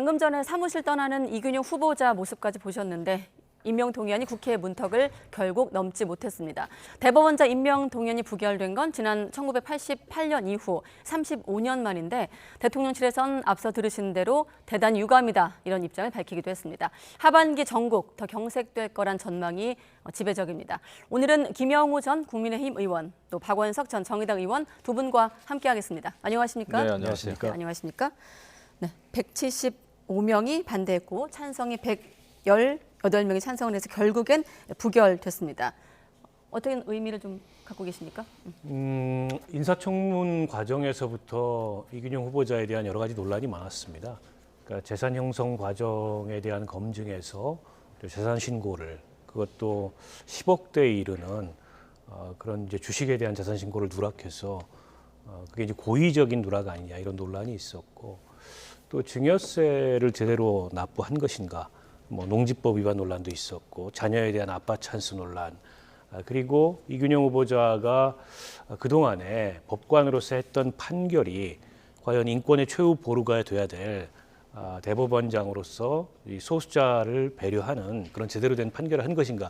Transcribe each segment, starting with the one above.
방금 전에 사무실 떠나는 이균용 후보자 모습까지 보셨는데 임명 동의안이 국회 문턱을 결국 넘지 못했습니다. 대법원장 임명 동의안이 부결된 건 지난 1988년 이후 35년 만인데 대통령실에선 앞서 들으신 대로 대단히 유감이다 이런 입장을 밝히기도 했습니다. 하반기 전국 더 경색될 거란 전망이 지배적입니다. 오늘은 김영우 전 국민의힘 의원 또 박원석 전 정의당 의원 두 분과 함께하겠습니다. 안녕하십니까? 네, 안녕하십니까? 네, 안녕하십니까? 네, 175명이 반대했고 찬성이 118명이 찬성을 해서 결국엔 부결됐습니다. 어떤 의미를 좀 갖고 계십니까? 인사청문 과정에서부터 이균용 후보자에 대한 여러 가지 논란이 많았습니다. 그러니까 재산 형성 과정에 대한 검증에서 재산 신고를 그것도 10억대에 이르는 그런 이제 주식에 대한 재산 신고를 누락해서 그게 이제 고의적인 누락 아니냐 이런 논란이 있었고 또 증여세를 제대로 납부한 것인가 뭐 농지법 위반 논란도 있었고 자녀에 대한 아빠 찬스 논란 그리고 이균용 후보자가 그동안에 법관으로서 했던 판결이 과연 인권의 최후 보루가 돼야 될 대법원장으로서 이 소수자를 배려하는 그런 제대로 된 판결을 한 것인가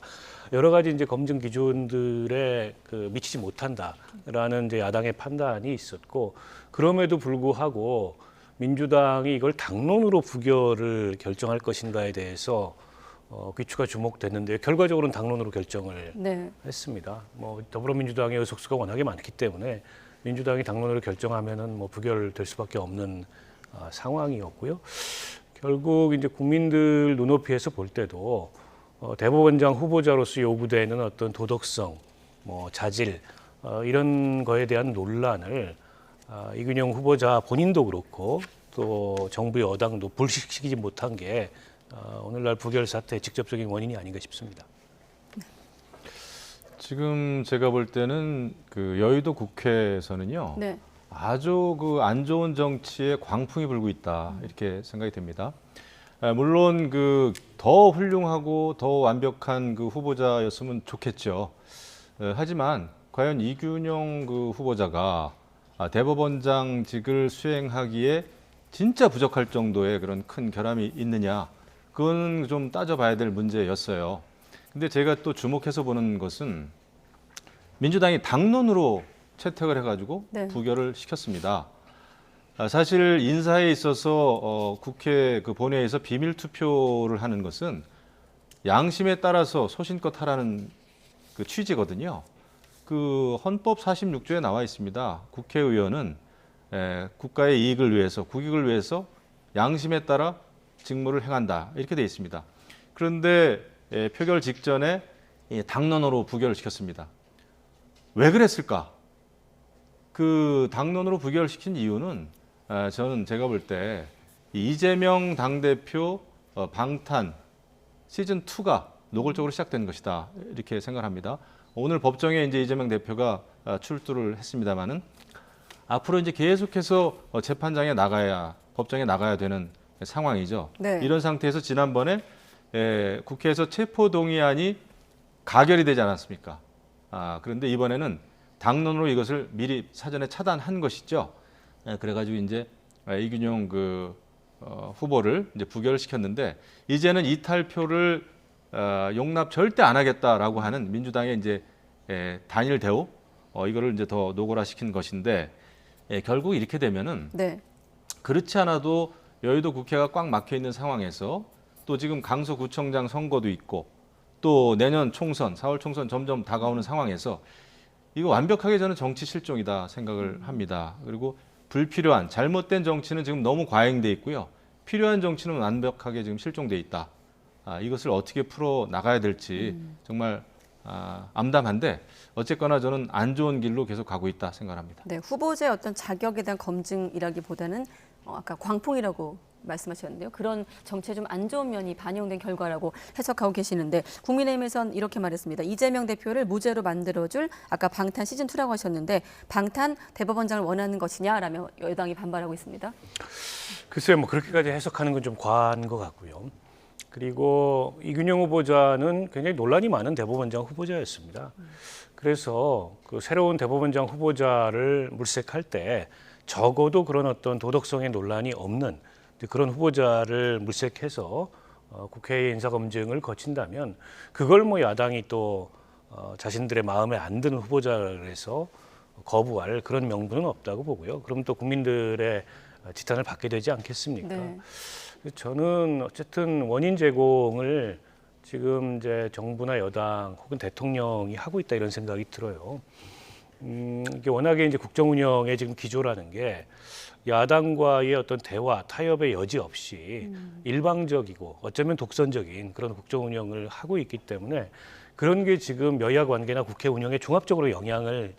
여러 가지 이제 검증 기준들에 미치지 못한다라는 이제 야당의 판단이 있었고 그럼에도 불구하고 민주당이 이걸 당론으로 부결을 결정할 것인가에 대해서 귀추가 주목됐는데 결과적으로는 당론으로 결정을 했습니다. 뭐 더불어민주당의 의석수가 워낙에 많기 때문에 민주당이 당론으로 결정하면은 뭐 부결될 수밖에 없는 상황이었고요. 결국 이제 국민들 눈높이에서 볼 때도 대법원장 후보자로서 요구되는 어떤 도덕성, 뭐 자질 이런 거에 대한 논란을 이균용 후보자 본인도 그렇고 또 정부 여당도 불식시키지 못한 게 오늘날 부결 사태의 직접적인 원인이 아닌가 싶습니다. 지금 제가 볼 때는 그 여의도 국회에서는요. 네. 아주 그 안 좋은 정치에 광풍이 불고 있다 이렇게 생각이 됩니다. 물론 그 더 훌륭하고 더 완벽한 그 후보자였으면 좋겠죠. 하지만 과연 이균용 그 후보자가 대법원장직을 수행하기에 진짜 부족할 정도의 그런 큰 결함이 있느냐, 그건 좀 따져봐야 될 문제였어요. 근데 제가 또 주목해서 보는 것은 민주당이 당론으로 채택을 해가지고 부결을 시켰습니다. 사실 인사에 있어서 국회 그 본회의에서 비밀 투표를 하는 것은 양심에 따라서 소신껏 하라는 그 취지거든요. 그 헌법 46조에 나와 있습니다. 국회의원은 국가의 이익을 위해서, 국익을 위해서 양심에 따라 직무를 행한다 이렇게 되어 있습니다. 그런데 표결 직전에 당론으로 부결을 시켰습니다. 왜 그랬을까? 그 당론으로 부결시킨 이유는 저는 제가 볼 때 이재명 당대표 방탄 시즌2가 노골적으로 시작된 것이다 이렇게 생각합니다. 오늘 법정에 이제 이재명 대표가 출두를 했습니다만은 앞으로 이제 계속해서 재판장에 나가야 법정에 나가야 되는 상황이죠. 이런 상태에서 지난번에 국회에서 체포동의안이 가결이 되지 않았습니까? 그런데 이번에는 당론으로 이것을 미리 사전에 차단한 것이죠. 그래가지고 이제 이균용 그 후보를 이제 부결시켰는데 이제는 이탈표를 용납 절대 안 하겠다라고 하는 민주당의 이제 단일 대우 이거를 이제 더 노골화시킨 것인데 결국 이렇게 되면은 그렇지 않아도 여의도 국회가 꽉 막혀 있는 상황에서 또 지금 강서구청장 선거도 있고 또 내년 총선 4월 총선 점점 다가오는 상황에서 이거 완벽하게 저는 정치 실종이다 생각을 합니다. 그리고 불필요한 잘못된 정치는 지금 너무 과잉돼 있고요. 필요한 정치는 완벽하게 지금 실종돼 있다. 이것을 어떻게 풀어 나가야 될지 정말 암담한데 어쨌거나 저는 안 좋은 길로 계속 가고 있다 생각합니다. 네, 후보자의 어떤 자격에 대한 검증이라기보다는 아까 광풍이라고 말씀하셨는데요. 그런 정치에 좀 안 좋은 면이 반영된 결과라고 해석하고 계시는데 국민의힘에선 이렇게 말했습니다. 이재명 대표를 무죄로 만들어줄 아까 방탄 시즌2라고 하셨는데 방탄 대법원장을 원하는 것이냐라며 여당이 반발하고 있습니다. 글쎄요. 뭐 그렇게까지 해석하는 건 좀 과한 것 같고요. 그리고 이균용 후보자는 굉장히 논란이 많은 대법원장 후보자였습니다. 그래서 그 새로운 대법원장 후보자를 물색할 때 적어도 그런 어떤 도덕성의 논란이 없는 이제 그런 후보자를 물색해서 국회의 인사검증을 거친다면 그걸 뭐 야당이 또 자신들의 마음에 안 드는 후보자를 해서 거부할 그런 명분은 없다고 보고요. 그럼 또 국민들의 지탄을 받게 되지 않겠습니까? 네. 저는 어쨌든 원인 제공을 지금 이제 정부나 여당 혹은 대통령이 하고 있다 이런 생각이 들어요. 이게 워낙에 이제 국정 운영의 지금 기조라는 게 야당과의 어떤 대화, 타협의 여지 없이 일방적이고 어쩌면 독선적인 그런 국정 운영을 하고 있기 때문에 그런 게 지금 여야 관계나 국회 운영에 종합적으로 영향을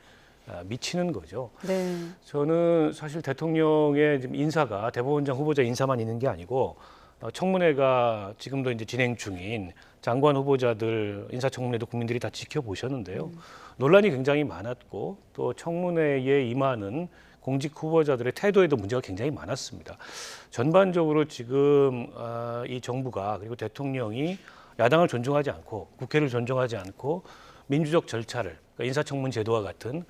미치는 거죠. 네. 저는 사실 대통령의 지금 인사가 대법원장 후보자 인사만 있는 게 아니고 청문회가 지금도 이제 진행 중인 장관 후보자들 인사청문회도 국민들이 다 지켜보셨는데요. 논란이 굉장히 많았고 또 청문회에 임하는 공직 후보자들의 태도에도 문제가 굉장히 많았습니다. 전반적으로 지금 이 정부가 그리고 대통령이 야당을 존중하지 않고 국회를 존중하지 않고 민주적 절차를 그러니까 인사청문 제도와 같은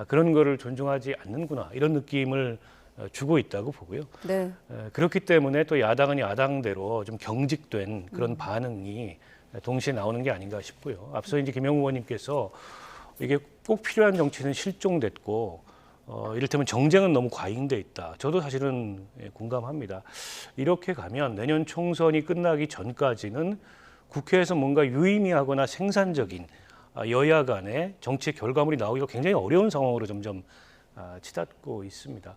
그런 거를 존중하지 않는구나 이런 느낌을 주고 있다고 보고요. 네. 그렇기 때문에 또 야당은 야당대로 좀 경직된 그런 반응이 동시에 나오는 게 아닌가 싶고요. 앞서 이제 김영우 의원님께서 이게 꼭 필요한 정치는 실종됐고 이를테면 정쟁은 너무 과잉돼 있다. 저도 사실은 공감합니다. 이렇게 가면 내년 총선이 끝나기 전까지는 국회에서 뭔가 유의미하거나 생산적인 여야 간의 정치의 결과물이 나오기가 굉장히 어려운 상황으로 점점 치닫고 있습니다.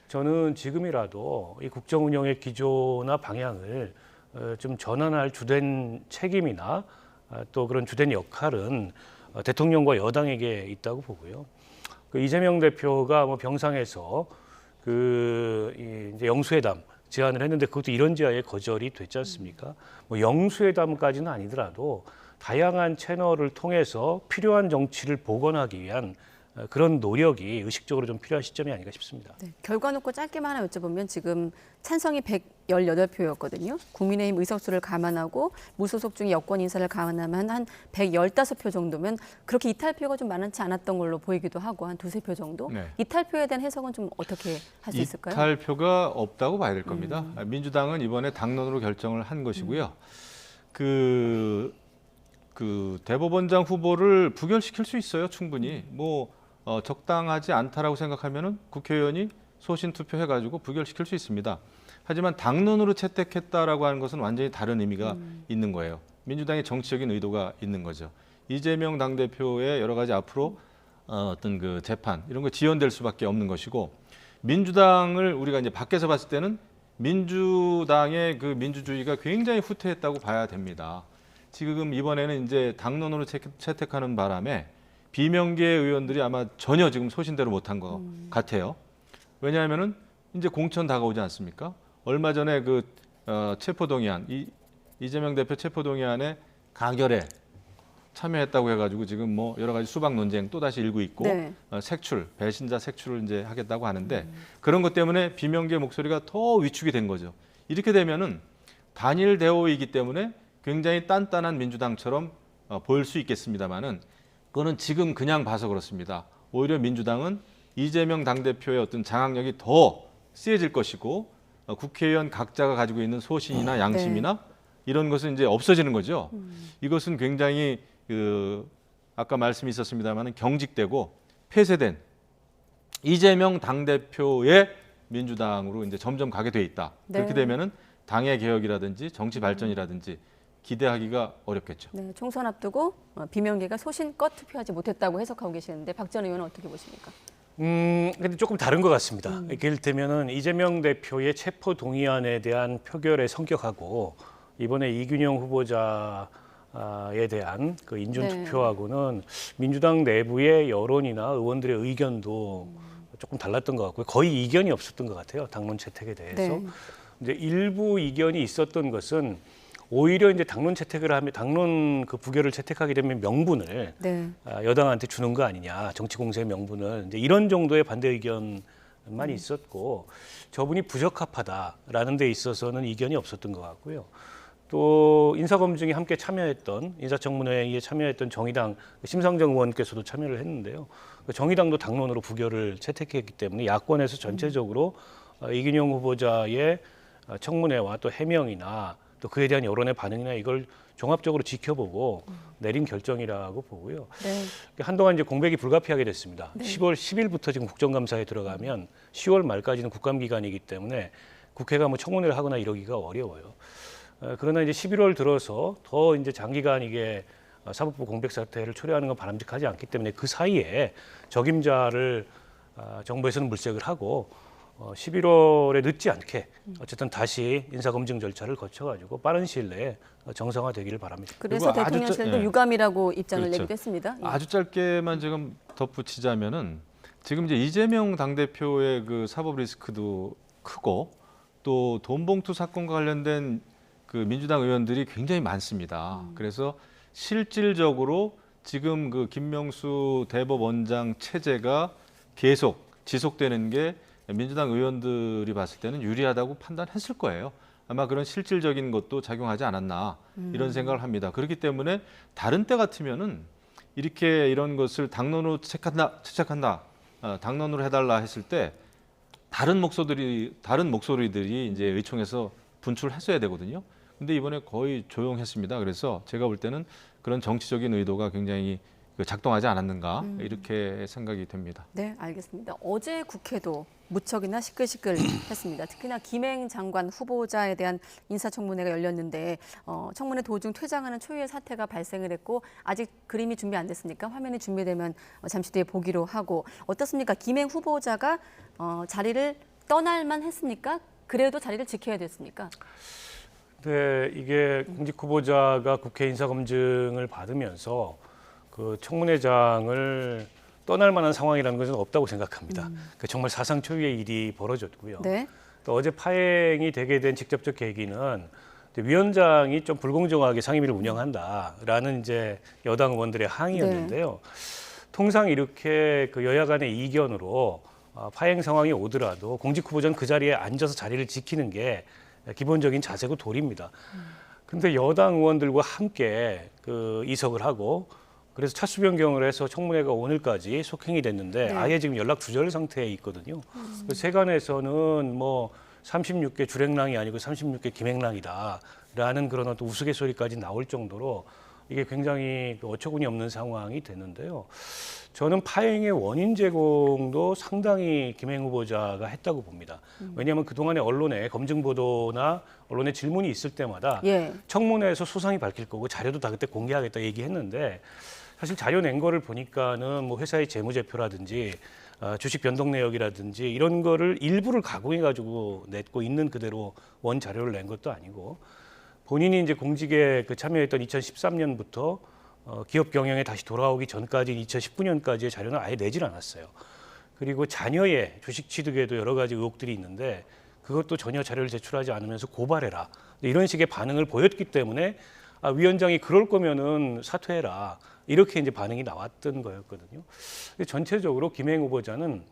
저는 지금이라도 이 국정 운영의 기조나 방향을 좀 전환할 주된 책임이나 또 그런 주된 역할은 대통령과 여당에게 있다고 보고요. 그 이재명 대표가 뭐 병상에서 이제 영수회담 제안을 했는데 그것도 이런지하에 거절이 됐지 않습니까? 뭐 영수회담까지는 아니더라도 다양한 채널을 통해서 필요한 정치를 복원하기 위한 그런 노력이 의식적으로 좀 필요한 시점이 아닌가 싶습니다. 네. 결과 놓고 짧게만 하나 여쭤보면 지금 찬성이 118표였거든요. 국민의힘 의석수를 감안하고 무소속 중에 여권 인사를 감안하면 한 115표 정도면 그렇게 이탈표가 좀 많지 않았던 걸로 보이기도 하고 한 두세 표 정도. 네. 이탈표에 대한 해석은 좀 어떻게 할 수 있을까요? 이탈표가 없다고 봐야 될 겁니다. 민주당은 이번에 당론으로 결정을 한 것이고요. 그 대법원장 후보를 부결시킬 수 있어요, 충분히. 뭐 적당하지 않다라고 생각하면은 국회의원이 소신 투표해가지고 부결시킬 수 있습니다. 하지만 당론으로 채택했다라고 하는 것은 완전히 다른 의미가 있는 거예요. 민주당의 정치적인 의도가 있는 거죠. 이재명 당대표의 여러 가지 앞으로 어떤 그 재판 이런 거 지연될 수밖에 없는 것이고 민주당을 우리가 이제 밖에서 봤을 때는 민주당의 그 민주주의가 굉장히 후퇴했다고 봐야 됩니다. 지금 이번에는 이제 당론으로 채택하는 바람에 비명계 의원들이 아마 전혀 지금 소신대로 못한 것 같아요. 왜냐하면은 이제 공천 다가오지 않습니까? 얼마 전에 그 체포동의안 이재명 대표 체포동의안에 가결에 참여했다고 해가지고 지금 뭐 여러 가지 수박 논쟁 또 다시 일고 있고 네. 배신자 색출을 이제 하겠다고 하는데 그런 것 때문에 비명계 목소리가 더 위축이 된 거죠. 이렇게 되면은 단일 대오이기 때문에 굉장히 단단한 민주당처럼 보일 수 있겠습니다만은 그거는 지금 그냥 봐서 그렇습니다. 오히려 민주당은 이재명 당대표의 어떤 장악력이 더 세질 것이고 국회의원 각자가 가지고 있는 소신이나 양심이나 이런 것은 이제 없어지는 거죠. 이것은 굉장히 아까 말씀이 있었습니다만 경직되고 폐쇄된 이재명 당대표의 민주당으로 이제 점점 가게 돼 있다. 네. 그렇게 되면은 당의 개혁이라든지 정치 발전이라든지 기대하기가 어렵겠죠. 네, 총선 앞두고 비명계가 소신껏 투표하지 못했다고 해석하고 계시는데 박 전 의원은 어떻게 보십니까? 근데 조금 다른 것 같습니다. 이를테면은 이재명 대표의 체포 동의안에 대한 표결의 성격하고 이번에 이균영 후보자에 대한 그 인준 투표하고는 민주당 내부의 여론이나 의원들의 의견도 조금 달랐던 것 같고요. 거의 이견이 없었던 것 같아요. 당론 채택에 대해서. 네. 이제 일부 이견이 있었던 것은 오히려 이제 당론 채택을 하면 당론 그 부결을 채택하게 되면 명분을 여당한테 주는 거 아니냐 정치 공세의 명분을 이제 이런 정도의 반대 의견만 있었고 저분이 부적합하다라는 데 있어서는 이견이 없었던 것 같고요. 또 인사검증에 함께 참여했던 인사청문회에 참여했던 정의당 심상정 의원께서도 참여를 했는데요. 정의당도 당론으로 부결을 채택했기 때문에 야권에서 전체적으로 이균영 후보자의 청문회와 또 해명이나 또 그에 대한 여론의 반응이나 이걸 종합적으로 지켜보고 내린 결정이라고 보고요. 네. 한동안 이제 공백이 불가피하게 됐습니다. 네. 10월 10일부터 지금 국정감사에 들어가면 10월 말까지는 국감 기간이기 때문에 국회가 뭐 청문회를 하거나 이러기가 어려워요. 그러나 이제 11월 들어서 더 이제 장기간 이게 사법부 공백 사태를 초래하는 건 바람직하지 않기 때문에 그 사이에 적임자를 정부에서는 물색을 하고 11월에 늦지 않게 어쨌든 다시 인사검증 절차를 거쳐가지고 빠른 시일 내에 정상화되기를 바랍니다. 그래서 그리고 아주 대통령실도 예. 유감이라고 입장을 그렇죠. 내기도 했습니다. 예. 아주 짧게만 지금 덧붙이자면은 지금 이제 이재명 당대표의 그 사법 리스크도 크고 또 돈봉투 사건과 관련된 그 민주당 의원들이 굉장히 많습니다. 그래서 실질적으로 지금 그 김명수 대법원장 체제가 계속 지속되는 게 민주당 의원들이 봤을 때는 유리하다고 판단했을 거예요. 아마 그런 실질적인 것도 작용하지 않았나 이런 생각을 합니다. 그렇기 때문에 다른 때 같으면은 이렇게 이런 것을 당론으로 채택한다, 당론으로 해달라 했을 때 다른 목소리들이 이제 의총에서 분출했어야 되거든요. 근데 이번에 거의 조용했습니다. 그래서 제가 볼 때는 그런 정치적인 의도가 굉장히 작동하지 않았는가 이렇게 생각이 됩니다. 네, 알겠습니다. 어제 국회도 무척이나 시끌시끌했습니다. 특히나 김행 장관 후보자에 대한 인사청문회가 열렸는데 청문회 도중 퇴장하는 초유의 사태가 발생을 했고 아직 그림이 준비 안 됐으니까 화면이 준비되면 잠시 뒤에 보기로 하고 어떻습니까? 김행 후보자가 자리를 떠날만 했습니까? 그래도 자리를 지켜야 됐습니까? 네, 이게 공직 후보자가 국회 인사검증을 받으면서 그 청문회장을 떠날 만한 상황이라는 것은 없다고 생각합니다. 정말 사상 초유의 일이 벌어졌고요. 네. 또 어제 파행이 되게 된 직접적 계기는 위원장이 좀 불공정하게 상임위를 운영한다라는 이제 여당 의원들의 항의였는데요. 통상 이렇게 그 여야 간의 이견으로 파행 상황이 오더라도 공직 후보자는 그 자리에 앉아서 자리를 지키는 게 기본적인 자세고 도리입니다. 그런데 여당 의원들과 함께 그 이석을 하고 그래서 차수 변경을 해서 청문회가 오늘까지 속행이 됐는데 네. 아예 지금 연락 두절 상태에 있거든요. 그래서 세간에서는 뭐 36개 주랭랑이 아니고 36개 김행랑이다라는 그런 어떤 우스갯소리까지 나올 정도로 이게 굉장히 어처구니 없는 상황이 됐는데요. 저는 파행의 원인 제공도 상당히 김행 후보자가 했다고 봅니다. 왜냐하면 그동안에 언론에 검증 보도나 언론에 질문이 있을 때마다 예. 청문회에서 소상이 밝힐 거고 자료도 다 그때 공개하겠다 얘기했는데 사실 자료 낸 거를 보니까는 뭐 회사의 재무제표라든지 주식 변동 내역이라든지 이런 거를 일부를 가공해가지고 냈고 있는 그대로 원 자료를 낸 것도 아니고 본인이 이제 공직에 그 참여했던 2013년부터 기업 경영에 다시 돌아오기 전까지 2019년까지의 자료는 아예 내질 않았어요. 그리고 자녀의 주식 취득에도 여러 가지 의혹들이 있는데 그것도 전혀 자료를 제출하지 않으면서 고발해라. 이런 식의 반응을 보였기 때문에 위원장이 그럴 거면은 사퇴해라. 이렇게 이제 반응이 나왔던 거였거든요. 근데 전체적으로 김행 후보자는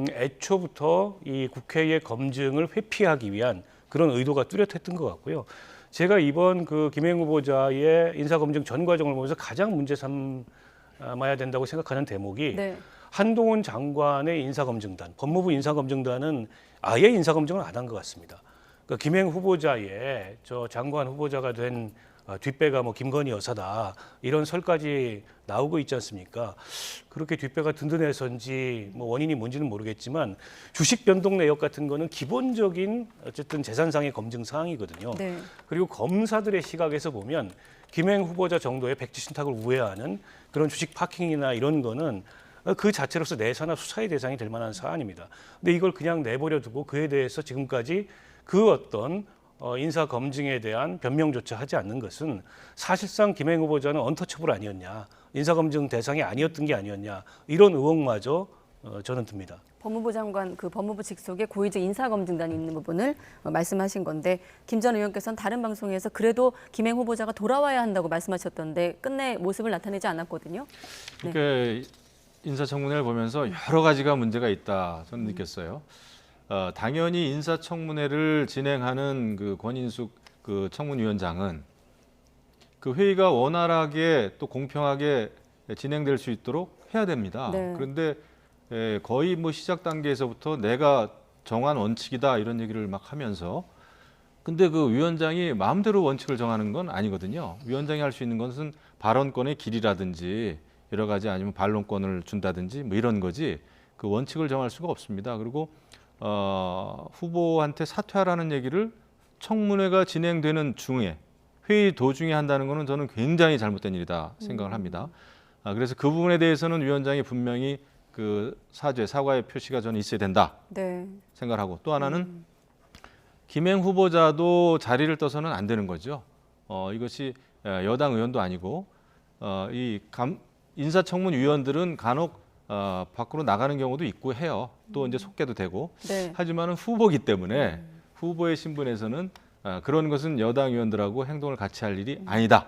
애초부터 이 국회의 검증을 회피하기 위한 그런 의도가 뚜렷했던 것 같고요. 제가 이번 그 김행 후보자의 인사검증 전 과정을 보면서 가장 문제 삼아야 된다고 생각하는 대목이 네. 한동훈 장관의 인사검증단, 법무부 인사검증단은 아예 인사검증을 안 한 것 같습니다. 그러니까 김행 후보자의 저 장관 후보자가 된 뒷배가 뭐 김건희 여사다 이런 설까지 나오고 있지 않습니까? 그렇게 뒷배가 든든해서인지 뭐 원인이 뭔지는 모르겠지만 주식 변동 내역 같은 거는 기본적인 어쨌든 재산상의 검증 사항이거든요. 네. 그리고 검사들의 시각에서 보면 김행 후보자 정도의 백지 신탁을 우회하는 그런 주식 파킹이나 이런 거는 그 자체로서 내사나 수사의 대상이 될 만한 사안입니다. 근데 이걸 그냥 내버려 두고 그에 대해서 지금까지 그 어떤 인사 검증에 대한 변명조차 하지 않는 것은 사실상 김행 후보자는 언터처블 아니었냐, 인사 검증 대상이 아니었던 게 아니었냐 이런 의혹마저 저는 듭니다. 법무부 장관 그 법무부 직속에 고위직 인사검증단이 있는 부분을 말씀하신 건데 김 전 의원께서는 다른 방송에서 그래도 김행 후보자가 돌아와야 한다고 말씀하셨던데 끝내 모습을 나타내지 않았거든요. 네. 그러니까 인사청문회를 보면서 여러 가지가 문제가 있다 저는 느꼈어요. 당연히 인사청문회를 진행하는 그 권인숙 그 청문위원장은 그 회의가 원활하게 또 공평하게 진행될 수 있도록 해야 됩니다. 네. 그런데 거의 뭐 시작 단계에서부터 내가 정한 원칙이다 이런 얘기를 막 하면서 근데 그 위원장이 마음대로 원칙을 정하는 건 아니거든요. 위원장이 할 수 있는 것은 발언권의 길이라든지 여러 가지 아니면 반론권을 준다든지 뭐 이런 거지 그 원칙을 정할 수가 없습니다. 그리고 후보한테 사퇴하라는 얘기를 청문회가 진행되는 중에 회의 도중에 한다는 것은 저는 굉장히 잘못된 일이다 생각을 합니다. 그래서 그 부분에 대해서는 위원장이 분명히 그 사과의 표시가 저는 있어야 된다 네. 생각을 하고 또 하나는 김행 후보자도 자리를 떠서는 안 되는 거죠. 이것이 여당 의원도 아니고 인사청문 위원들은 간혹 밖으로 나가는 경우도 있고 해요. 또 이제 속개도 되고. 네. 하지만은 후보기 때문에 후보의 신분에서는 그런 것은 여당 의원들하고 행동을 같이 할 일이 아니다.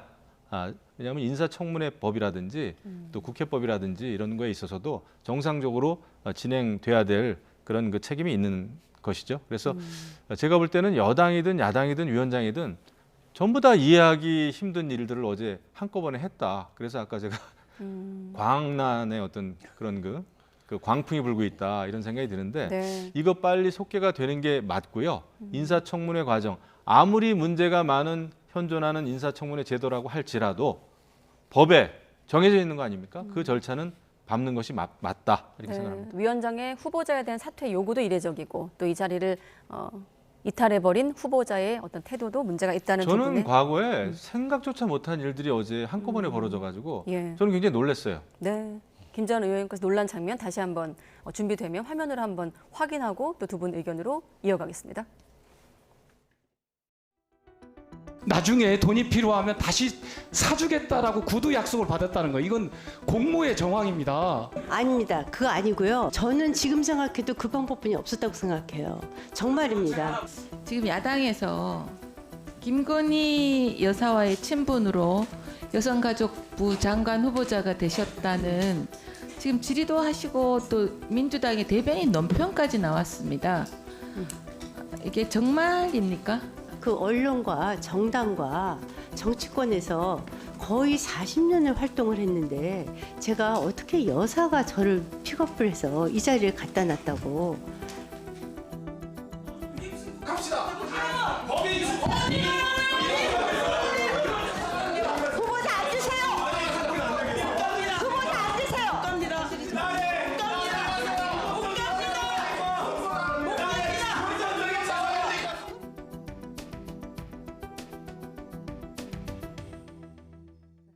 왜냐하면 인사청문회 법이라든지 또 국회법이라든지 이런 거에 있어서도 정상적으로 진행돼야 될 그런 그 책임이 있는 것이죠. 그래서 제가 볼 때는 여당이든 야당이든 위원장이든 전부 다 이해하기 힘든 일들을 어제 한꺼번에 했다. 그래서 아까 제가 광란의 어떤 그런 그 광풍이 불고 있다 이런 생각이 드는데 네. 이거 빨리 속개가 되는 게 맞고요. 인사청문회 과정 아무리 문제가 많은 현존하는 인사청문회 제도라고 할지라도 법에 정해져 있는 거 아닙니까? 그 절차는 밟는 것이 맞다 이렇게 생각합니다. 위원장의 후보자에 대한 사퇴 요구도 이례적이고 또 이 자리를 이탈해버린 후보자의 어떤 태도도 문제가 있다는 저는 부분에 과거에 생각조차 못한 일들이 어제 한꺼번에 벌어져가지고 예. 저는 굉장히 놀랐어요. 네. 김 전 의원께서 논란 장면 다시 한번 준비되면 화면으로 한번 확인하고 또 두 분 의견으로 이어가겠습니다. 나중에 돈이 필요하면 다시 사주겠다라고 구두 약속을 받았다는 거 이건 공모의 정황입니다. 아닙니다. 그거 아니고요. 저는 지금 생각해도 그 방법뿐이 없었다고 생각해요. 정말입니다. 지금 야당에서 김건희 여사와의 친분으로 여성가족부 장관 후보자가 되셨다는 지금 질의도 하시고 또 민주당의 대변인 논평까지 나왔습니다. 이게 정말입니까? 그 언론과 정당과 정치권에서 거의 40년을 활동을 했는데 제가 어떻게 여사가 저를 픽업을 해서 이 자리에 갖다 놨다고. 후보자 앉으세요. 후보자 앉으세요.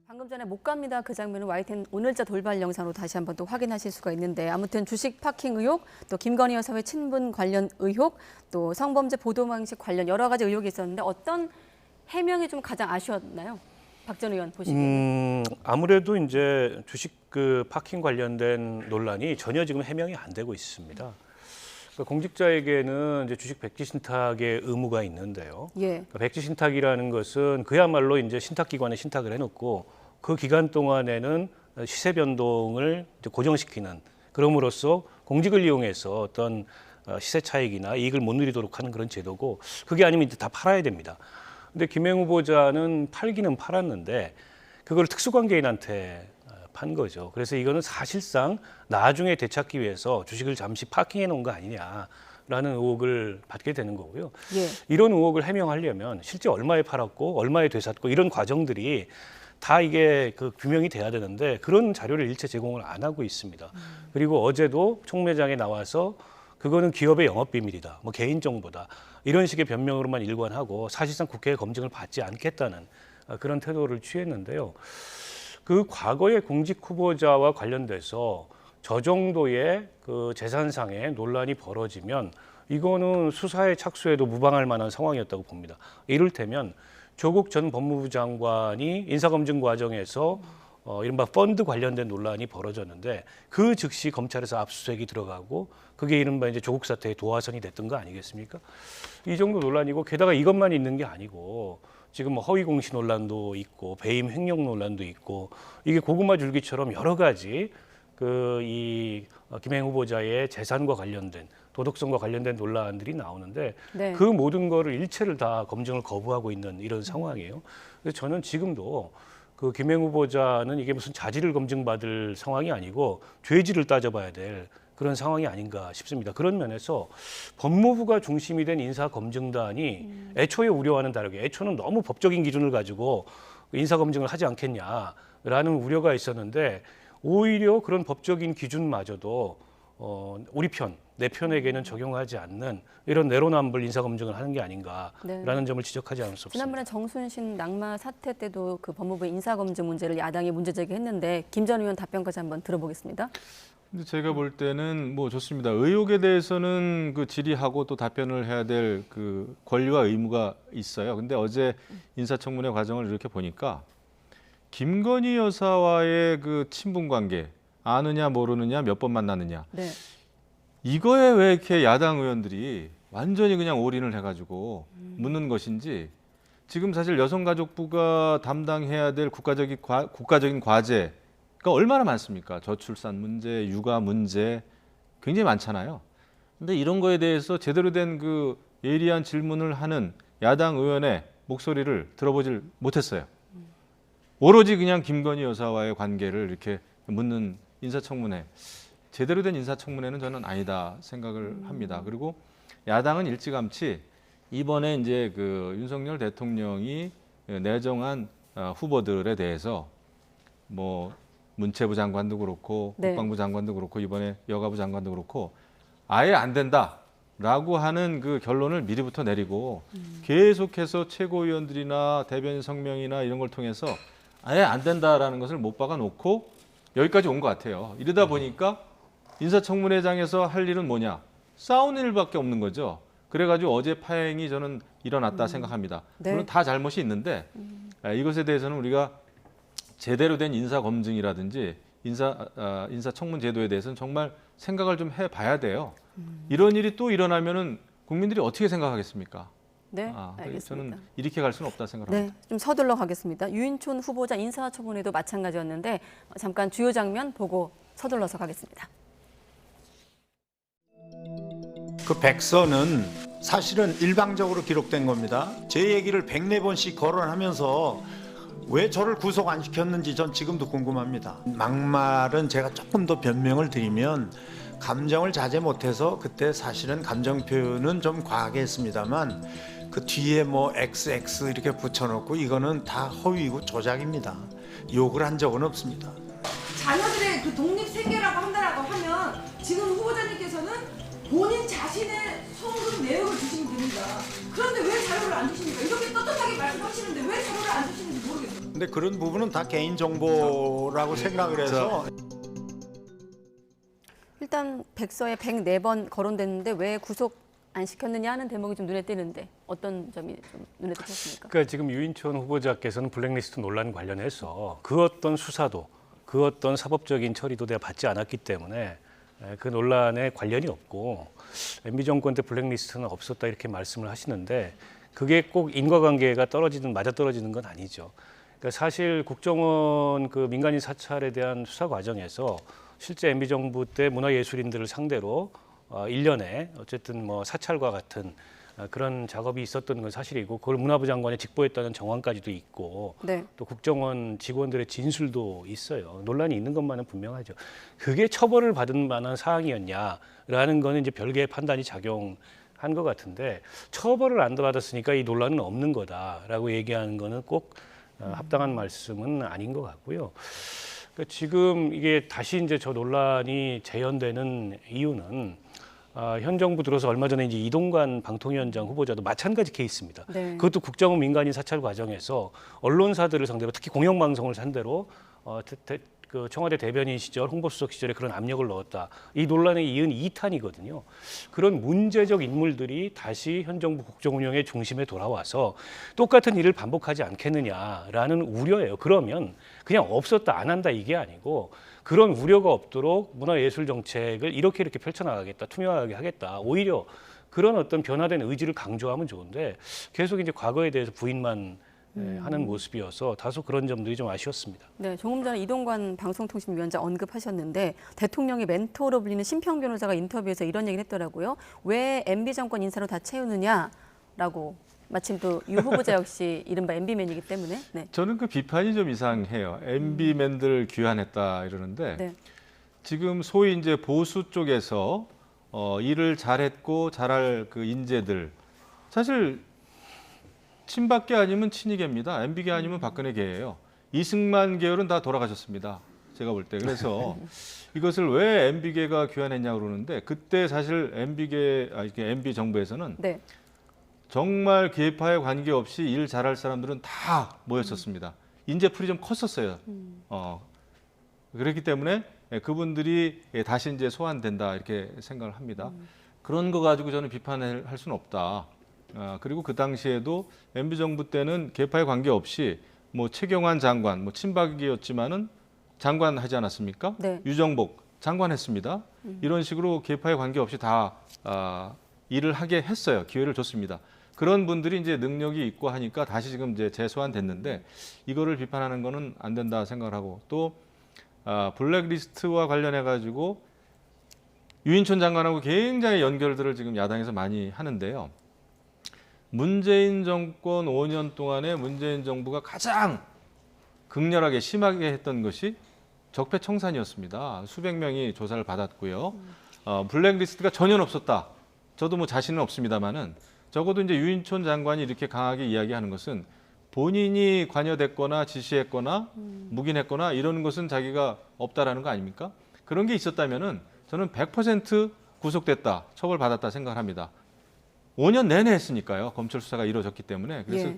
방금 전에 못 갑니다. 그 장면은 YTN 오늘자 돌발 영상으로 다시 한번 또 확인하실 수가 있는데 아무튼 주식 파킹 의혹, 또 김건희 여사의 친분 관련 의혹, 또 성범죄 보도 방식 관련 여러 가지 의혹이 있었는데 어떤 해명이 좀 가장 아쉬웠나요? 박 전 의원 보시기에. 아무래도 이제 주식 그 파킹 관련된 논란이 전혀 지금 해명이 안 되고 있습니다. 그러니까 공직자에게는 이제 주식 백지 신탁의 의무가 있는데요. 예. 그러니까 백지 신탁이라는 것은 그야말로 이제 신탁기관에 신탁을 해놓고 그 기간 동안에는 시세 변동을 이제 고정시키는, 그럼으로써 공직을 이용해서 어떤 시세 차익이나 이익을 못 누리도록 하는 그런 제도고, 그게 아니면 이제 다 팔아야 됩니다. 근데 김행 후보자는 팔기는 팔았는데 그걸 특수관계인한테 판 거죠. 그래서 이거는 사실상 나중에 되찾기 위해서 주식을 잠시 파킹해 놓은 거 아니냐라는 의혹을 받게 되는 거고요. 예. 이런 의혹을 해명하려면 실제 얼마에 팔았고 얼마에 되샀고 이런 과정들이 다 이게 그 규명이 돼야 되는데 그런 자료를 일체 제공을 안 하고 있습니다. 그리고 어제도 총매장에 나와서 그거는 기업의 영업비밀이다, 뭐 개인정보다, 이런 식의 변명으로만 일관하고 사실상 국회의 검증을 받지 않겠다는 그런 태도를 취했는데요. 그 과거의 공직 후보자와 관련돼서 저 정도의 그 재산상의 논란이 벌어지면 이거는 수사에 착수해도 무방할 만한 상황이었다고 봅니다. 이를테면 조국 전 법무부 장관이 인사검증 과정에서 이른바 펀드 관련된 논란이 벌어졌는데 그 즉시 검찰에서 압수수색이 들어가고 그게 이른바 이제 조국 사태의 도화선이 됐던 거 아니겠습니까? 이 정도 논란이고, 게다가 이것만 있는 게 아니고 지금 뭐 허위 공시 논란도 있고 배임 횡령 논란도 있고, 이게 고구마 줄기처럼 여러 가지 이 김행 후보자의 재산과 관련된, 도덕성과 관련된 논란들이 나오는데 네. 그 모든 거를 일체를 다 검증을 거부하고 있는 이런 상황이에요. 그래서 저는 지금도 그 김행 후보자는 이게 무슨 자질을 검증받을 상황이 아니고 죄질을 따져봐야 될 그런 상황이 아닌가 싶습니다. 그런 면에서 법무부가 중심이 된 인사검증단이 애초에 우려와는 다르게 애초는 너무 법적인 기준을 가지고 인사검증을 하지 않겠냐라는 우려가 있었는데 오히려 그런 법적인 기준마저도 우리 편, 내 편에게는 적용하지 않는 이런 내로남불 인사검증을 하는 게 아닌가라는 점을 지적하지 않을 수 없습니다. 지난번에 정순신 낙마 사태 때도 그 법무부 인사검증 문제를 야당이 문제 제기했는데 김 전 의원 답변까지 한번 들어보겠습니다. 근데 제가 볼 때는 뭐 좋습니다. 의혹에 대해서는 그 질의하고 또 답변을 해야 될 그 권리와 의무가 있어요. 근데 어제 인사청문회 과정을 이렇게 보니까 김건희 여사와의 그 친분 관계 아느냐 모르느냐 몇 번 만났느냐 네. 이거에 왜 이렇게 야당 의원들이 완전히 그냥 올인을 해가지고 묻는 것인지 지금 사실 여성가족부가 담당해야 될 국가적인 과제가 얼마나 많습니까? 저출산 문제, 육아 문제 굉장히 많잖아요. 근데 이런 거에 대해서 제대로 된 그 예리한 질문을 하는 야당 의원의 목소리를 들어보질 못했어요. 오로지 그냥 김건희 여사와의 관계를 이렇게 묻는 인사청문회. 제대로 된 인사청문회는 저는 아니다 생각을 합니다. 그리고 야당은 일찌감치 이번에 이제 그 윤석열 대통령이 내정한 후보들에 대해서 뭐 문체부 장관도 그렇고 네. 국방부 장관도 그렇고 이번에 여가부 장관도 그렇고 아예 안 된다라고 하는 그 결론을 미리부터 내리고 계속해서 최고위원들이나 대변인 성명이나 이런 걸 통해서 아예 안 된다라는 것을 못 박아 놓고 여기까지 온 것 같아요. 이러다 보니까 인사청문회장에서 할 일은 뭐냐? 싸우는 일밖에 없는 거죠. 그래가지고 어제 파행이 저는 일어났다 생각합니다. 네. 물론 다 잘못이 있는데 이것에 대해서는 우리가 제대로 된 인사 검증이라든지 인사청문 제도에 대해서는 정말 생각을 좀 해봐야 돼요. 이런 일이 또 일어나면은 국민들이 어떻게 생각하겠습니까? 네, 저는 알겠습니다. 이렇게 갈 수는 없다 생각합니다. 네, 좀 서둘러 가겠습니다. 유인촌 후보자 인사청문회도 마찬가지였는데 잠깐 주요 장면 보고 서둘러서 가겠습니다. 그 백서는 사실은 일방적으로 기록된 겁니다. 제 얘기를 104번씩 거론하면서 왜 저를 구속 안 시켰는지 전 지금도 궁금합니다. 막말은 제가 조금 더 변명을 드리면 감정을 자제 못해서 그때 사실은 감정 표현은 좀 과하게 했습니다만 그 뒤에 뭐 XX 이렇게 붙여놓고 이거는 다 허위고 조작입니다. 욕을 한 적은 없습니다. 자녀들의 그 독립 생계라고 한다라고 하면 지금 후보자님께서는 본인 자신의 송금 내역을 주시면 됩니다. 그런데 왜 자료를 안 주십니까? 이렇게 떳떳하게 말씀하시는데 왜 자료를 안 주시는지 모르겠어요. 근데 그런 부분은 다 개인 정보라고 생각을 해서 일단 백서에 104번 거론됐는데 왜 구속 안 시켰느냐 하는 대목이 좀 눈에 띄는데 어떤 점이 좀 눈에 띄셨습니까? 그러니까 지금 유인촌 후보자께서는 블랙리스트 논란 관련해서 그 어떤 수사도 그 어떤 사법적인 처리도 내가 받지 않았기 때문에 그 논란에 관련이 없고 MB 정권 때 블랙리스트는 없었다 이렇게 말씀을 하시는데 그게 꼭 인과관계가 떨어지든 맞아떨어지는 건 아니죠. 그러니까 사실 국정원 그 민간인 사찰에 대한 수사 과정에서 실제 MB 정부 때 문화예술인들을 상대로 1년에 어쨌든 뭐 사찰과 같은 그런 작업이 있었던 건 사실이고 그걸 문화부 장관이 직보했다는 정황까지도 있고 네. 또 국정원 직원들의 진술도 있어요. 논란이 있는 것만은 분명하죠. 그게 처벌을 받은 만한 사항이었냐라는 거는 이제 별개의 판단이 작용한 것 같은데 처벌을 안 받았으니까 이 논란은 없는 거다라고 얘기하는 거는 꼭 합당한 말씀은 아닌 것 같고요. 그러니까 지금 이게 다시 이제 저 논란이 재현되는 이유는 현 정부 들어서 얼마 전에 이제 이동관 방통위원장 후보자도 마찬가지 케이스입니다. 네. 그것도 국정원 민간인 사찰 과정에서 언론사들을 상대로 특히 공영방송을 상대로 그 청와대 대변인 시절, 홍보수석 시절에 그런 압력을 넣었다. 이 논란에 이은 2탄이거든요. 그런 문제적 인물들이 다시 현 정부 국정 운영의 중심에 돌아와서 똑같은 일을 반복하지 않겠느냐라는 우려예요. 그러면 그냥 없었다, 안 한다 이게 아니고 그런 우려가 없도록 문화예술 정책을 이렇게 펼쳐나가겠다, 투명하게 하겠다. 오히려 그런 어떤 변화된 의지를 강조하면 좋은데 계속 이제 과거에 대해서 부인만 하는 모습이어서 다소 그런 점들이 좀 아쉬웠습니다. 네, 조금 전에 이동관 방송통신위원장 언급하셨는데 대통령의 멘토로 불리는 심평 변호사가 인터뷰에서 이런 얘기를 했더라고요. 왜 MB 정권 인사로 다 채우느냐라고. 마침 또 유 후보자 역시 이른바 MB맨이기 때문에. 네. 저는 그 비판이 좀 이상해요. MB맨들 귀환했다 이러는데 네. 지금 소위 이제 보수 쪽에서 일을 잘했고 잘할 그 인재들 사실 친박계 아니면 친이계입니다. MB계 아니면 박근혜계예요. 이승만 계열은 다 돌아가셨습니다. 제가 볼 때. 그래서 이것을 왜 MB계가 귀환했냐 그러는데 그때 사실 MB 정부에서는 네. 정말 계파에 관계없이 일 잘할 사람들은 다 모였었습니다. 인재풀이 좀 컸었어요. 그렇기 때문에 그분들이 다시 이제 소환된다 이렇게 생각을 합니다. 그런 거 가지고 저는 비판을 할 수는 없다. 그리고 그 당시에도 MB 정부 때는 계파에 관계없이 뭐 최경환 장관, 뭐 친박이었지만은 장관 하지 않았습니까? 네. 유정복 장관 했습니다. 이런 식으로 계파에 관계없이 다 일을 하게 했어요. 기회를 줬습니다. 그런 분들이 이제 능력이 있고 하니까 다시 지금 이제 재소환됐는데 이거를 비판하는 거는 안 된다 생각을 하고 또 블랙리스트와 관련해 가지고 유인촌 장관하고 굉장히 연결들을 지금 야당에서 많이 하는데요. 문재인 정권 5년 동안에 문재인 정부가 가장 극렬하게 심하게 했던 것이 적폐청산이었습니다. 수백 명이 조사를 받았고요. 블랙리스트가 전혀 없었다. 저도 뭐 자신은 없습니다만은 적어도 이제 유인촌 장관이 이렇게 강하게 이야기하는 것은 본인이 관여됐거나 지시했거나 묵인했거나 이런 것은 자기가 없다라는 거 아닙니까? 그런 게 있었다면은 저는 100% 구속됐다, 처벌받았다 생각합니다. 5년 내내 했으니까요. 검찰 수사가 이루어졌기 때문에. 그래서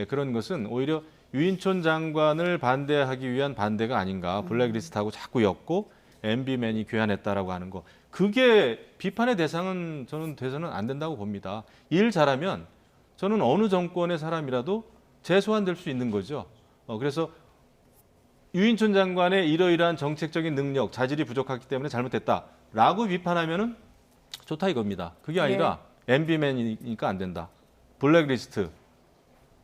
그런 것은 오히려 유인촌 장관을 반대하기 위한 반대가 아닌가. 블랙리스트하고 자꾸 엮고 MB맨이 귀환했다라고 하는 거. 그게 비판의 대상은 저는 돼서는 안 된다고 봅니다. 일 잘하면 저는 어느 정권의 사람이라도 재소환될 수 있는 거죠. 그래서 유인촌 장관의 이러이러한 정책적인 능력, 자질이 부족하기 때문에 잘못됐다라고 비판하면은 좋다 이겁니다. 그게 아니라 MB맨이니까 안 된다. 블랙리스트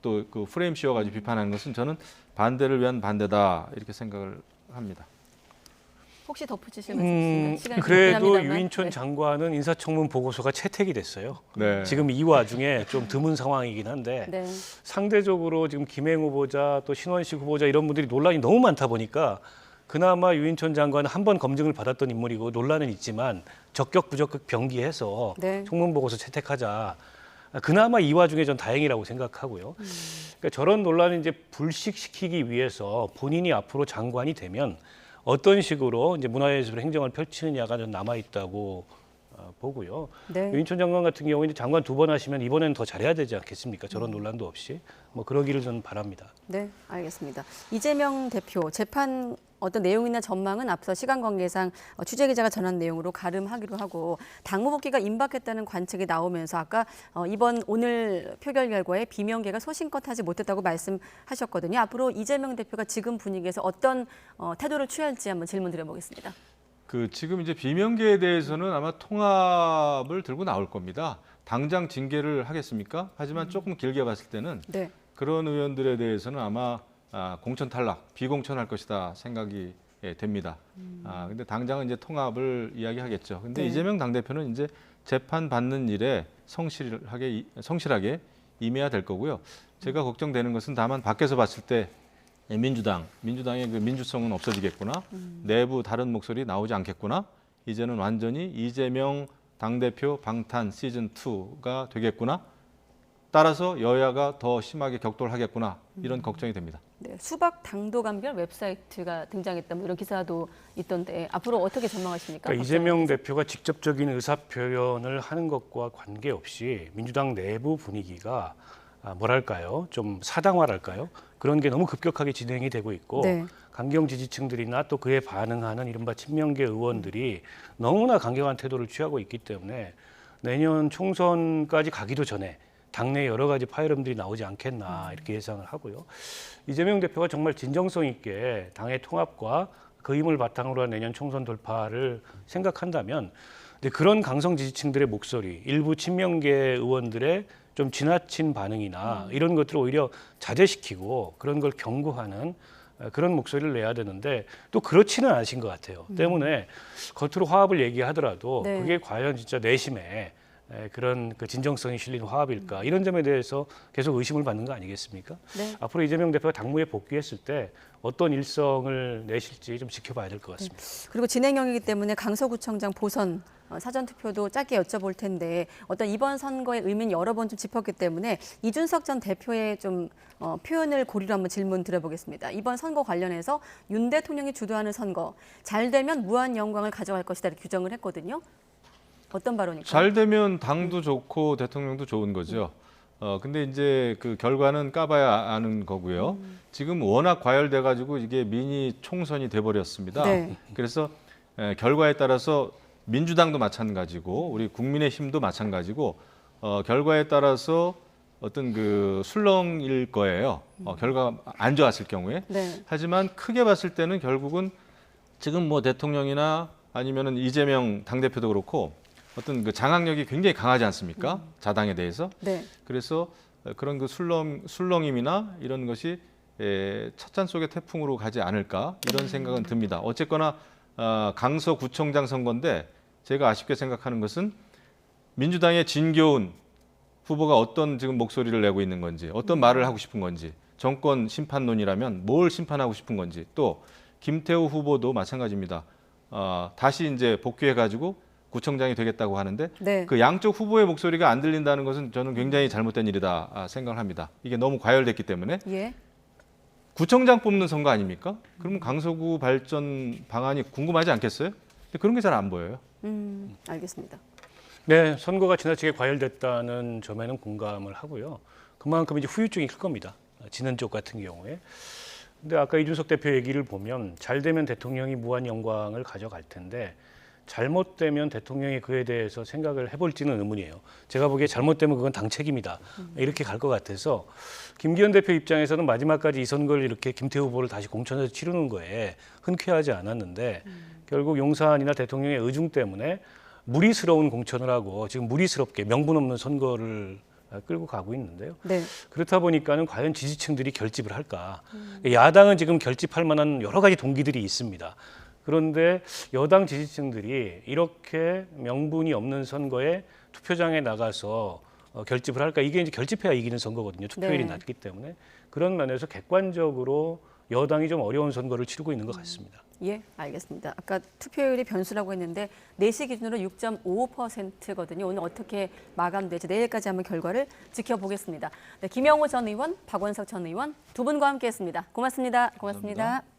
또 그 프레임 씌워가지고 비판하는 것은 저는 반대를 위한 반대다 이렇게 생각을 합니다. 혹시 덧붙이실 말씀 있으신가요? 시간이 그래도 좀 합니다만. 유인촌 네. 장관은 인사청문 보고서가 채택이 됐어요. 네. 지금 이 와중에 좀 드문 상황이긴 한데 네. 상대적으로 지금 김행 후보자 또 신원식 후보자 이런 분들이 논란이 너무 많다 보니까 그나마 유인촌 장관은 한 번 검증을 받았던 인물이고 논란은 있지만 적격 부적격 병기해서 네. 청문 보고서 채택하자. 그나마 이 와중에 전 다행이라고 생각하고요. 그러니까 저런 논란을 이제 불식시키기 위해서 본인이 앞으로 장관이 되면 어떤 식으로 이제 문화예술 행정을 펼치느냐가 좀 남아 있다고 보고요. 네. 유인촌 장관 같은 경우에 이제 장관 2번 하시면 이번에는 더 잘해야 되지 않겠습니까? 저런 논란도 없이 뭐 그러기를 저는 바랍니다. 네, 알겠습니다. 이재명 대표 재판 어떤 내용이나 전망은 앞서 시간 관계상 취재 기자가 전한 내용으로 가름하기로 하고 당무 복귀가 임박했다는 관측이 나오면서 아까 오늘 표결 결과에 비명계가 소신껏 하지 못했다고 말씀하셨거든요. 앞으로 이재명 대표가 지금 분위기에서 어떤 태도를 취할지 한번 질문 드려보겠습니다. 지금 이제 비명계에 대해서는 아마 통합을 들고 나올 겁니다. 당장 징계를 하겠습니까? 하지만 조금 길게 봤을 때는 네. 그런 의원들에 대해서는 아마 공천 탈락, 비공천할 것이다 생각이 됩니다. 근데 당장은 이제 통합을 이야기하겠죠. 근데 네. 이재명 당대표는 이제 재판 받는 일에 성실하게 임해야 될 거고요. 제가 걱정되는 것은 다만 밖에서 봤을 때 민주당의 그 민주성은 없어지겠구나. 내부 다른 목소리 나오지 않겠구나. 이제는 완전히 이재명 당대표 방탄 시즌2가 되겠구나. 따라서 여야가 더 심하게 격돌을 하겠구나. 이런 걱정이 됩니다. 네, 수박 당도감별 웹사이트가 등장했다 뭐 이런 기사도 있던데 앞으로 어떻게 전망하십니까? 그러니까 이재명 대표가 직접적인 의사 표현을 하는 것과 관계없이 민주당 내부 분위기가 뭐랄까요? 좀 사당화랄까요? 그런 게 너무 급격하게 진행이 되고 있고 네. 강경 지지층들이나 또 그에 반응하는 이른바 친명계 의원들이 너무나 강경한 태도를 취하고 있기 때문에 내년 총선까지 가기도 전에 당내 여러 가지 파열음들이 나오지 않겠나 이렇게 예상을 하고요. 이재명 대표가 정말 진정성 있게 당의 통합과 그 힘을 바탕으로 한 내년 총선 돌파를 생각한다면 그런 강성 지지층들의 목소리, 일부 친명계 의원들의 좀 지나친 반응이나 이런 것들을 오히려 자제시키고 그런 걸 경고하는 그런 목소리를 내야 되는데 또 그렇지는 않으신 것 같아요. 때문에 겉으로 화합을 얘기하더라도 네. 그게 과연 진짜 내심에 그런 그 진정성이 실린 화합일까 이런 점에 대해서 계속 의심을 받는 거 아니겠습니까? 네. 앞으로 이재명 대표가 당무에 복귀했을 때 어떤 일성을 내실지 좀 지켜봐야 될 것 같습니다. 그리고 진행형이기 때문에 강서구청장 보선 사전투표도 짧게 여쭤볼 텐데 어떤 이번 선거의 의미는 여러 번 좀 짚었기 때문에 이준석 전 대표의 좀 표현을 고리로 한번 질문 드려보겠습니다. 이번 선거 관련해서 윤 대통령이 주도하는 선거 잘 되면 무한 영광을 가져갈 것이다 이렇게 규정을 했거든요. 어떤 발언일까요? 잘 되면 당도 좋고 대통령도 좋은 거죠. 근데 이제 그 결과는 까봐야 아는 거고요. 지금 워낙 과열돼 가지고 이게 미니 총선이 돼 버렸습니다. 네. 그래서 결과에 따라서 민주당도 마찬가지고 우리 국민의힘도 마찬가지고 결과에 따라서 어떤 그 술렁일 거예요. 결과가 안 좋았을 경우에. 네. 하지만 크게 봤을 때는 결국은 지금 뭐 대통령이나 아니면은 이재명 당대표도 그렇고 어떤 그 장악력이 굉장히 강하지 않습니까? 자당에 대해서. 네. 그래서 그런 그 술렁임이나 이런 것이 찻잔 속의 태풍으로 가지 않을까 이런 생각은 듭니다. 어쨌거나 강서구청장 선거인데 제가 아쉽게 생각하는 것은 민주당의 진교훈 후보가 어떤 지금 목소리를 내고 있는 건지 어떤 말을 하고 싶은 건지 정권 심판론이라면 뭘 심판하고 싶은 건지 또 김태우 후보도 마찬가지입니다. 다시 이제 복귀해가지고 구청장이 되겠다고 하는데 네. 그 양쪽 후보의 목소리가 안 들린다는 것은 저는 굉장히 잘못된 일이다 생각을 합니다. 이게 너무 과열됐기 때문에 예. 구청장 뽑는 선거 아닙니까? 그러면 강서구 발전 방안이 궁금하지 않겠어요? 근데 그런 게 잘 안 보여요. 알겠습니다. 네, 선거가 지나치게 과열됐다는 점에는 공감을 하고요. 그만큼 이제 후유증이 클 겁니다. 지는 쪽 같은 경우에. 근데 아까 이준석 대표 얘기를 보면 잘 되면 대통령이 무한 영광을 가져갈 텐데 잘못되면 대통령이 그에 대해서 생각을 해볼지는 의문이에요. 제가 보기에 잘못되면 그건 당 책임이다. 이렇게 갈 것 같아서 김기현 대표 입장에서는 마지막까지 이 선거를 이렇게 김태우 후보를 다시 공천해서 치르는 거에 흔쾌하지 않았는데 결국 용산이나 대통령의 의중 때문에 무리스러운 공천을 하고 지금 무리스럽게 명분 없는 선거를 끌고 가고 있는데요. 네. 그렇다 보니까는 과연 지지층들이 결집을 할까? 야당은 지금 결집할 만한 여러 가지 동기들이 있습니다. 그런데 여당 지지층들이 이렇게 명분이 없는 선거에 투표장에 나가서 결집을 할까? 이게 이제 결집해야 이기는 선거거든요. 투표율이 네. 낮기 때문에. 그런 면에서 객관적으로 여당이 좀 어려운 선거를 치르고 있는 것 같습니다. 예, 알겠습니다. 아까 투표율이 변수라고 했는데 4시 기준으로 6.55%거든요. 오늘 어떻게 마감될지 내일까지 한번 결과를 지켜보겠습니다. 네, 김영호 전 의원, 박원석 전 의원 두 분과 함께했습니다. 고맙습니다. 고맙습니다. 감사합니다.